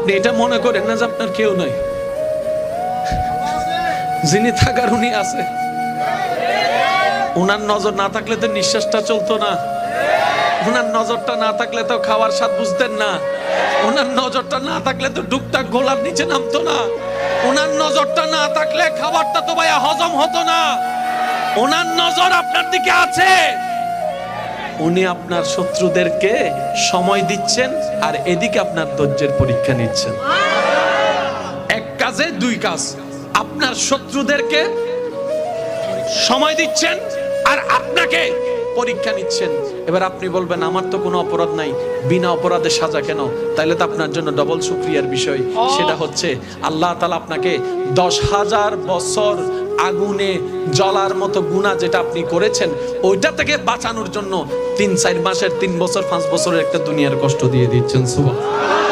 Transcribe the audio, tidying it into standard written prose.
আপনি এটা মনে করেন না যে আপনার কেউ নাই, যিনি থাকার উনি আছে। উনার নজর না থাকলে তো নিঃশ্বাসটা চলতো না, উনার নজরটা না থাকলে তো খাওয়ার স্বাদ বুঝতেন না, উনার নজরটা না থাকলে তো ডুবটাক গোলার নিচে নামতো না, উনার নজরটা না থাকলে খাবারটা তো ভাইয়া হজম হতো না। উনার নজর আপনার দিকে আছে। উনি আপনার শত্রুদেরকে সময় দিচ্ছেন আর এদিকে আপনার ধৈর্যের পরীক্ষা নিচ্ছেন। এক কাজে দুই কাজ, আপনার শত্রুদেরকে সময় দিচ্ছেন আর আপনাকে পরীক্ষা নিচ্ছেন। এবার আপনি বলবেন আমার তো কোনো অপরাধ নাই, বিনা অপরাধে সাজা কেন? তাইলে তো আপনার জন্য ডবল শুকরিয়ার বিষয়। সেটা হচ্ছে আল্লাহ তাআলা আপনাকে 10,000 বছর আগুনে জ্বলার মতো গুনাহ যেটা আপনি করেছেন ওইটা থেকে বাঁচানোর জন্য 3-4 মাসের 3 বছর 5 বছরের একটা দুনিয়ার কষ্ট দিয়ে দিচ্ছেন। সুবহানাল্লাহ।